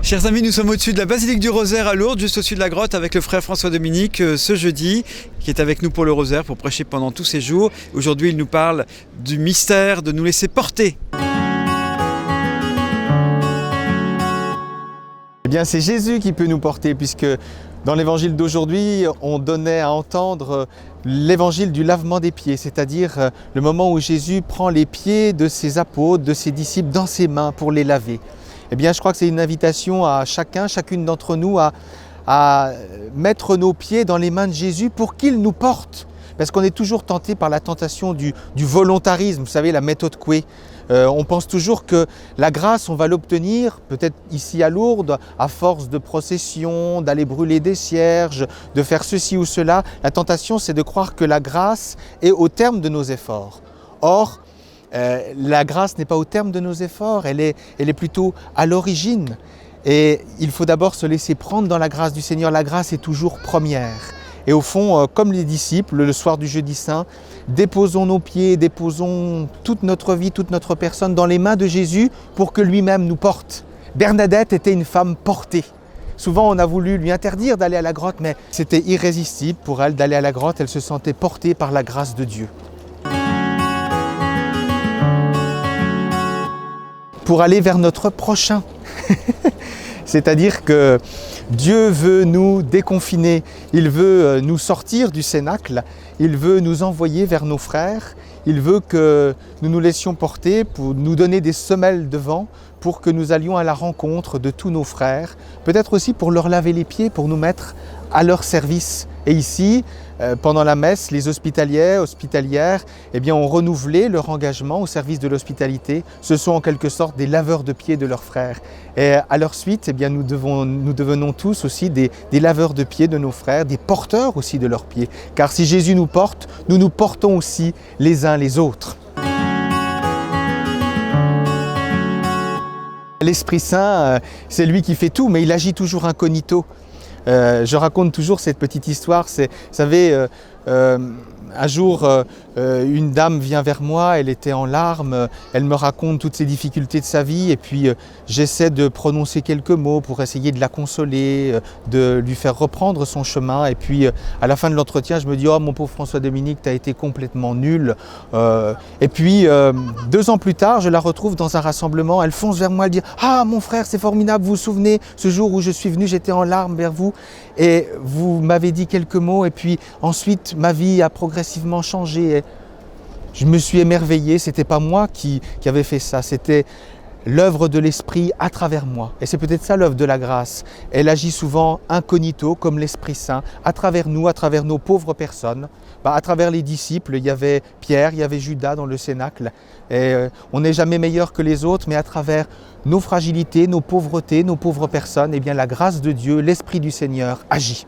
Chers amis, nous sommes au-dessus de la basilique du Rosaire à Lourdes, juste au-dessus de la grotte, avec le frère François Dominique ce jeudi, qui est avec nous pour le Rosaire, pour prêcher pendant tous ces jours. Aujourd'hui, il nous parle du mystère de nous laisser porter. Eh bien, c'est Jésus qui peut nous porter, puisque dans l'évangile d'aujourd'hui, on donnait à entendre l'évangile du lavement des pieds, c'est-à-dire le moment où Jésus prend les pieds de ses apôtres, de ses disciples dans ses mains pour les laver. Eh bien, je crois que c'est une invitation à chacune d'entre nous à mettre nos pieds dans les mains de Jésus pour qu'il nous porte. Parce qu'on est toujours tenté par la tentation du volontarisme, vous savez, la méthode Coué. On pense toujours que la grâce, on va l'obtenir, peut-être ici à Lourdes, à force de procession, d'aller brûler des cierges, de faire ceci ou cela. La tentation, c'est de croire que la grâce est au terme de nos efforts. Or, la grâce n'est pas au terme de nos efforts, elle est plutôt à l'origine. Et il faut d'abord se laisser prendre dans la grâce du Seigneur. La grâce est toujours première. Et au fond, comme les disciples, le soir du jeudi saint, déposons nos pieds, déposons toute notre vie, toute notre personne dans les mains de Jésus pour que lui-même nous porte. Bernadette était une femme portée. Souvent, on a voulu lui interdire d'aller à la grotte, mais c'était irrésistible pour elle d'aller à la grotte. Elle se sentait portée par la grâce de Dieu. Pour aller vers notre prochain. C'est-à-dire que Dieu veut nous déconfiner, il veut nous sortir du cénacle, il veut nous envoyer vers nos frères, il veut que nous nous laissions porter pour nous donner des semelles de vent pour que nous allions à la rencontre de tous nos frères, peut-être aussi pour leur laver les pieds, pour nous mettre à leur service. Et ici, pendant la messe, les hospitalières, eh bien, ont renouvelé leur engagement au service de l'hospitalité. Ce sont en quelque sorte des laveurs de pieds de leurs frères. Et à leur suite, eh bien, nous devenons tous aussi des laveurs de pieds de nos frères, des porteurs aussi de leurs pieds. Car si Jésus nous porte, nous nous portons aussi les uns les autres. L'Esprit Saint, c'est lui qui fait tout, mais il agit toujours incognito. Je raconte toujours cette petite histoire, vous savez, un jour, une dame vient vers moi, elle était en larmes, elle me raconte toutes ses difficultés de sa vie et puis j'essaie de prononcer quelques mots pour essayer de la consoler, de lui faire reprendre son chemin et puis à la fin de l'entretien, je me dis « Oh mon pauvre François Dominique, tu as été complètement nul ». Et puis 2 ans plus tard, je la retrouve dans un rassemblement, elle fonce vers moi, elle dit « Ah mon frère, c'est formidable, vous vous souvenez, ce jour où je suis venu, j'étais en larmes vers vous et vous m'avez dit quelques mots et puis ensuite ma vie a progressivement changé. » Et je me suis émerveillé, c'était pas moi qui avait fait ça, c'était l'œuvre de l'Esprit à travers moi. Et c'est peut-être ça l'œuvre de la grâce. Elle agit souvent incognito comme l'Esprit Saint, à travers nous, à travers nos pauvres personnes. À travers les disciples, il y avait Pierre, il y avait Judas dans le cénacle. Et on n'est jamais meilleur que les autres, mais à travers nos fragilités, nos pauvretés, nos pauvres personnes, eh bien la grâce de Dieu, l'Esprit du Seigneur agit.